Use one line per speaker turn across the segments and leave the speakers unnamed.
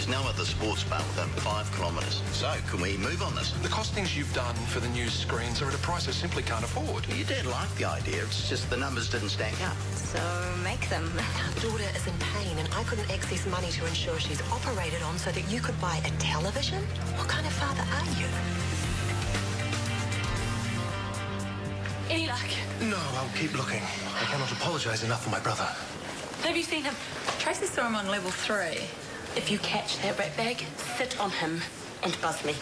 There's no other sports bar within 5 kilometres. So, can we move on this?
The costings you've done for the news screens are at a price I simply can't afford.
Your dad liked the idea, it's just the numbers didn't stack up.
So make them.
Our daughter is in pain and I couldn't access money to ensure she's operated on so that you could buy a television? What kind of father are you?
Any luck?
No, I'll keep looking. I cannot apologise enough for my brother.
Have you seen him?
Tracy saw him on level 3.
If you catch that ratbag, sit on him and buzz me.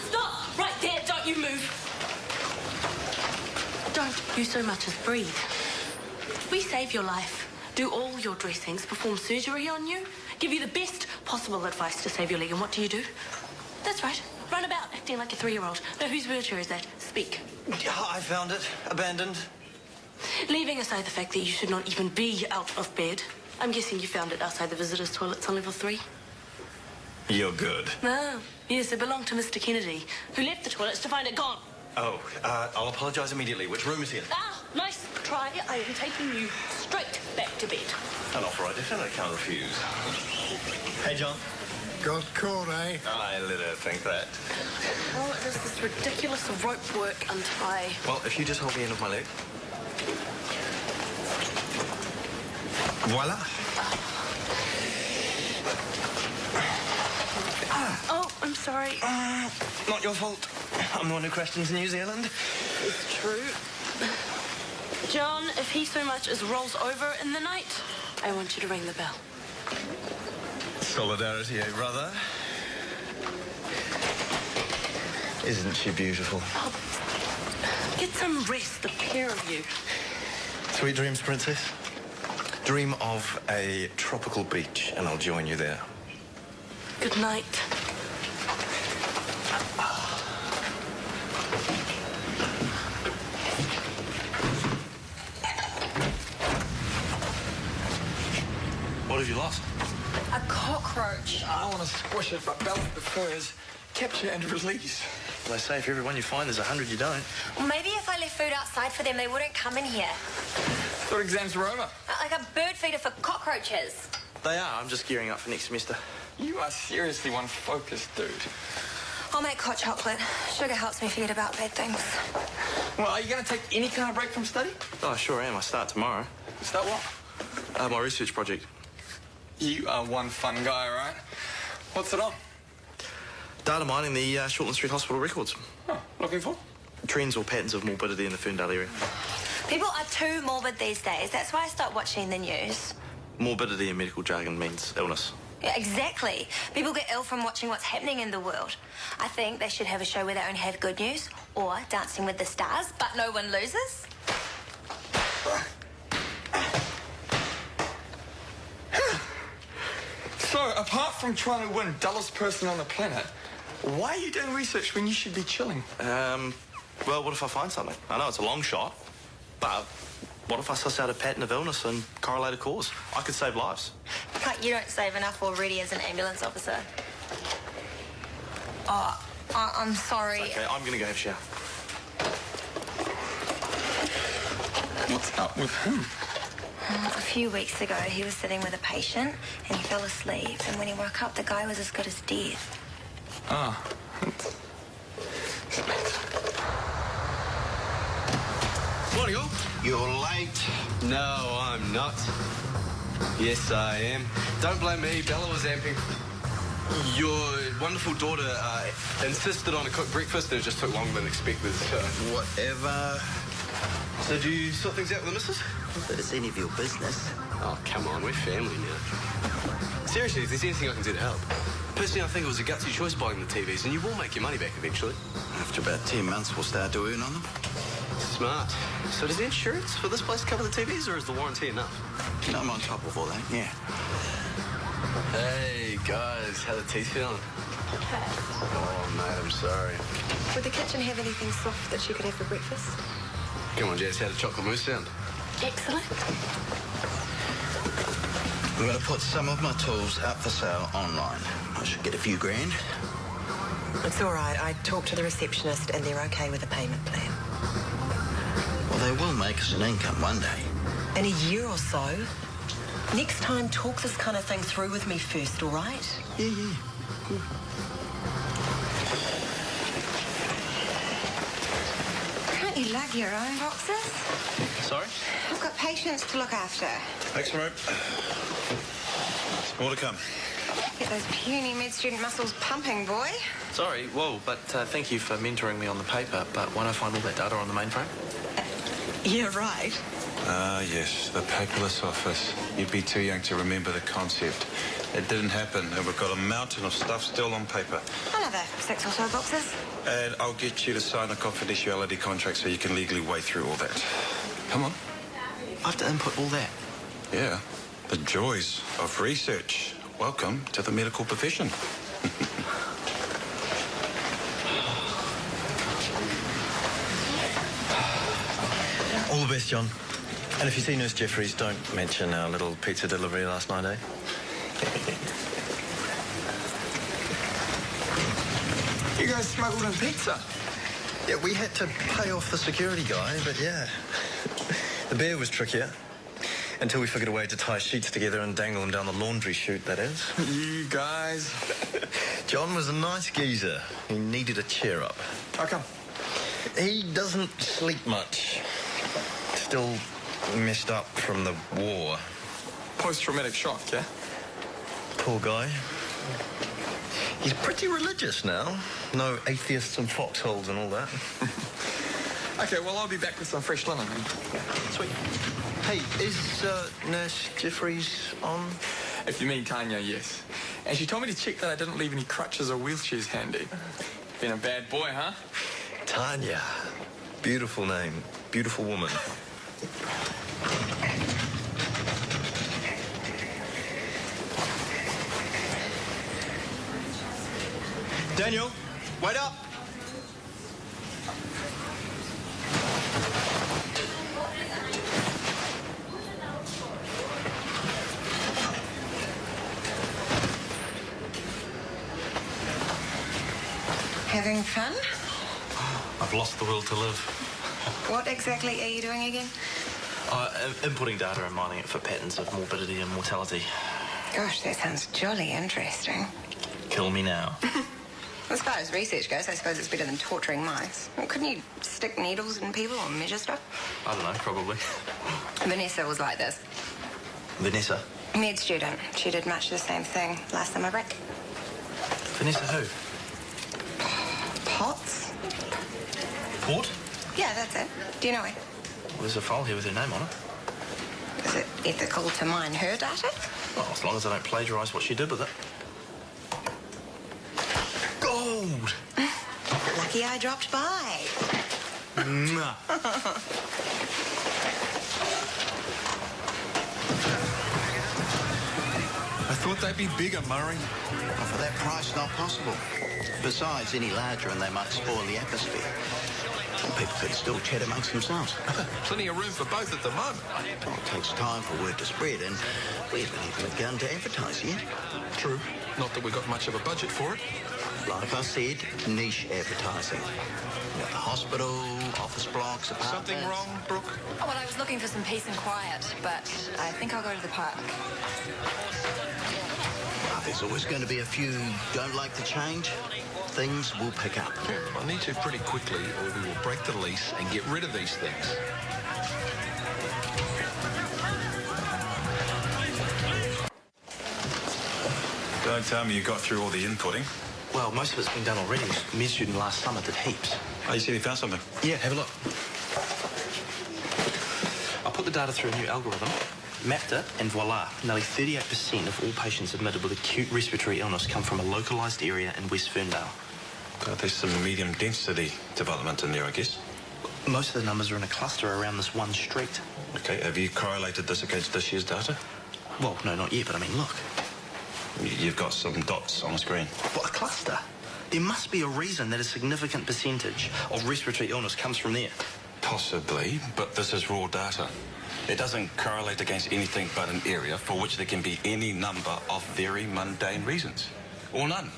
Stop! Right there, don't you move. Don't you so much as breathe. We save your life, do all your dressings, perform surgery on you, give you the best possible advice to save your leg, and what do? That's right. Run about acting like a 3-year-old. Now, whose wheelchair is that? Speak.
Yeah, I found it. Abandoned.
Leaving aside the fact that you should not even be out of bed, I'm guessing you found it outside the visitors' toilets on level 3.
You're good.
No. Yes, it belonged to Mr. Kennedy, who left the toilets to find it gone.
Oh, I'll apologise immediately. Which room is here?
Ah, nice try. I am taking you straight back to bed.
An offer I definitely can't refuse. Hey, John.
Got caught, eh?
I let her think that.
Oh, it is this ridiculous rope work untie.
Well, if you just hold the end of my leg. Voila.
Oh, I'm sorry.
Not your fault. I'm the one who questions New Zealand.
It's true. John, if he so much as rolls over in the night, I want you to ring the bell.
Solidarity, eh, brother? Isn't she beautiful?
Oh, get some rest, the pair of you.
Sweet dreams, princess. Dream of a tropical beach, and I'll join you there.
Good night.
What have you lost?
A cockroach.
I want to squish it, but Bella prefers capture and release.
They say if every one you find, there's 100 you don't.
Well, maybe if I left food outside for them, they wouldn't come in here.
Thought exams were over.
Like a bird feeder for cockroaches.
They are. I'm just gearing up for next semester.
You are seriously one focused dude.
I'll make hot chocolate. Sugar helps me forget about bad things.
Well, are you going to take any kind of break from study?
Oh, I sure am. I start tomorrow.
Start what?
My research project.
You are one fun guy, right? What's it on?
Data mining the Shortland Street Hospital records.
Oh, looking for?
Trends or patterns of morbidity in the Ferndale area.
People are too morbid these days. That's why I stopped watching the news.
Morbidity in medical jargon means illness.
Yeah, exactly. People get ill from watching what's happening in the world. I think they should have a show where they only have good news, or Dancing with the Stars, but no one loses.
So, apart from trying to win dullest person on the planet, why are you doing research when you should be chilling?
Well, what if I find something? I know it's a long shot, but what if I suss out a pattern of illness and correlate a cause? I could save lives.
But you don't save enough already as an ambulance officer. Oh, I'm sorry.
It's okay, I'm going to go have a shower.
What's up with him?
A few weeks ago, he was sitting with a patient and he fell asleep. And when he woke up, the guy was as good as dead.
Ah,
Morning, all. You're late.
No, I'm not. Yes, I am. Don't blame me. Bella was amping. Your wonderful daughter insisted on a cooked breakfast, and it just took longer than expected. So.
Whatever.
So do you sort things out with the missus?
If it's any of your business.
Oh, come on. We're family now. Seriously, if there's anything I can do to help. Personally, I think it was a gutsy choice buying the TVs, and you will make your money back eventually.
After about 10 months, we'll start to earn on them.
Smart. So does the insurance for this place cover the TVs, or is the warranty enough?
I'm on top of all that, yeah.
Hey, guys. How the teeth feeling? Oh, mate, I'm sorry.
Would the kitchen have anything soft that she could have for breakfast?
Come on, Jess. How did chocolate mousse sound?
Excellent.
I'm going to put some of my tools up for sale online. I should get a few grand.
It's all right. I talked to the receptionist and they're okay with a payment plan.
Well, they will make us an income one day.
In a year or so,
Next time, talk this kind of thing through with me first, all right?
Yeah.
Can't you lug your own boxes?
Sorry?
I've got patients to look after.
Thanks, mate. More to come.
Get those puny med-student muscles pumping, boy.
Sorry, whoa, but thank you for mentoring me on the paper, but why don't I find all that data on the mainframe?
Yeah, right.
Ah, yes, the paperless office. You'd be too young to remember the concept. It didn't happen, and we've got a mountain of stuff still on paper.
Another 6 or so boxes.
And I'll get you to sign a confidentiality contract so you can legally wade through all that. Come on.
I have to input all that.
Yeah, the joys of research. Welcome to the medical profession.
All the best, John. And if you see Nurse Jeffries, don't mention our little pizza delivery last night, eh?
You guys smuggled in pizza.
Yeah, we had to pay off the security guy, but yeah. The beer was trickier. Until we figured a way to tie sheets together and dangle them down the laundry chute, that is.
You guys.
John was a nice geezer. He needed a cheer up.
How come?
He doesn't sleep much. Still messed up from the war.
Post-traumatic shock, yeah?
Poor guy. He's pretty religious now. No atheists and foxholes and all that.
Okay, well, I'll be back with some fresh linen then.
Sweet. Hey, is Nurse Jeffries on?
If you mean Tanya, yes. And she told me to check that I didn't leave any crutches or wheelchairs handy. Been a bad boy, huh?
Tanya. Beautiful name. Beautiful woman. Daniel, wait up!
Having fun?
I've lost the will to live.
What exactly are you doing again?
Inputting data and mining it for patterns of morbidity and mortality.
Gosh, that sounds jolly interesting.
Kill me now.
As far as research goes, I suppose it's better than torturing mice. Well, couldn't you stick needles in people or measure stuff?
I don't know, probably.
Vanessa was like this.
Vanessa?
Med student. She did much the same thing last summer break.
Vanessa who?
Potts?
Port?
Yeah, that's it. Do you know her?
Well, there's a file here with her name on it.
Is it ethical to mine her data?
Well, as long as I don't plagiarise what she did with it. Gold!
Lucky I dropped by.
Mwah.
I thought they'd be bigger, Murray.
Well, for that price, not possible. Besides, any larger and they might spoil the atmosphere. And people could still chat amongst themselves.
Plenty of room for both at the moment.
Well, it takes time for word to spread, and we haven't even begun to advertise yet.
True. Not that we've got much of a budget for it.
Like I said, niche advertising. You know, the hospital, office blocks, apartments.
Something wrong, Brooke?
Oh, well, I was looking for some peace and quiet, but I think I'll go to the park.
Well, there's always going to be a few don't like the change. Things will pick up.
Yeah, I need to pretty quickly, or we will break the lease and get rid of these things. Don't tell me you got through all the inputting.
Well, most of it's been done already. Med student last summer did heaps.
Oh, you said you found something?
Yeah, have a look. I put the data through a new algorithm, mapped it, and voila, nearly 38% of all patients admitted with acute respiratory illness come from a localised area in West Ferndale.
There's some medium density development in there, I guess.
Most of the numbers are in a cluster around this one street.
Okay, have you correlated this against this year's data?
Well, no, not yet, but I mean, look.
You've got some dots on the screen.
What, a cluster? There must be a reason that a significant percentage of respiratory illness comes from there.
Possibly, but this is raw data. It doesn't correlate against anything but an area for which there can be any number of very mundane reasons. Or none.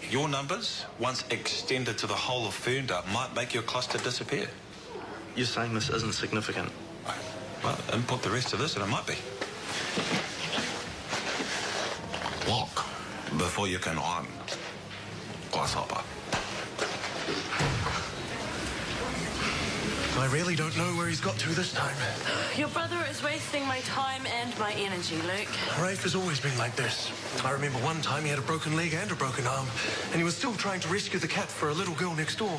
Your numbers, once extended to the whole of Ferndale, might make your cluster disappear.
You're saying this isn't significant?
Well, input the rest of this and it might be. before you can on Grasshopper.
I really don't know where he's got to this time.
Your brother is wasting my time and my energy, Luke.
Rafe has always been like this. I remember one time he had a broken leg and a broken arm, and he was still trying to rescue the cat for a little girl next door.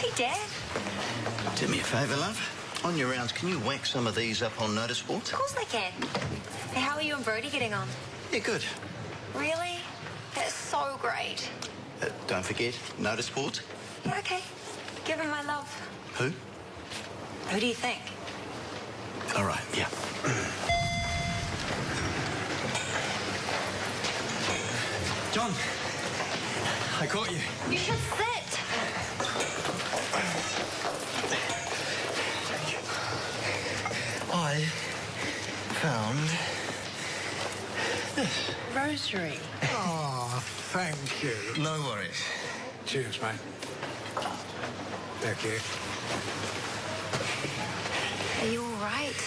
Hey, Dad.
Do me a favour, love. On your rounds, can you whack some of these up on notice boards?
Of course I can. Hey, how are you and Brody getting on?
Yeah, good.
Really? That's so great.
Don't forget, notice boards.
Yeah, okay. Give him my love.
Who?
Who do you think?
All right, yeah.
John, I caught you.
You should sit.
I found this.
Rosary.
Oh, thank you.
No worries.
Cheers, mate. Thank you.
Are you all right?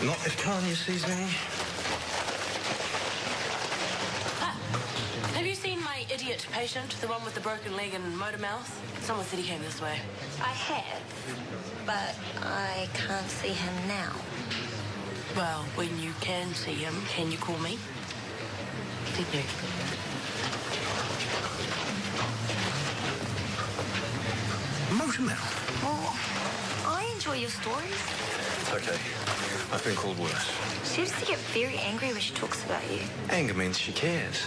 Not if Tanya sees me.
Have you seen my idiot patient, the one with the broken leg and motor mouth? Someone said he came this way.
I have, but I can't see him now.
Well, when you can see him, can you call me? Thank you.
Motor mouth.
Well, I enjoy your stories.
It's okay. I've been called worse.
She used to get very angry when she talks about you.
Anger means she cares.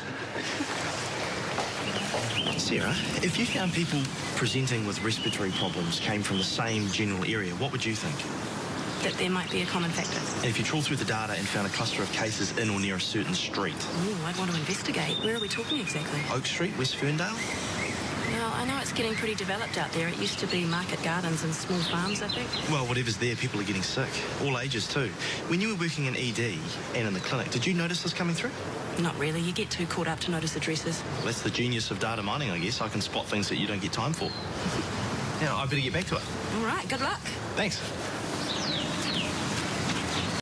Sarah, if you found people presenting with respiratory problems came from the same general area, what would you think?
That there might be a common factor.
And if you trawled through the data and found a cluster of cases in or near a certain street?
Ooh, I'd want to investigate. Where are we talking exactly?
Oak Street, West Ferndale?
Well, I know it's getting pretty developed out there. It used to be market gardens and small farms, I think.
Well, whatever's there, people are getting sick. All ages, too. When you were working in ED and in the clinic, did you notice this coming through?
Not really. You get too caught up to notice addresses.
That's the genius of data mining, I guess. I can spot things that you don't get time for. Now, I better get back to it.
All right, good luck.
Thanks.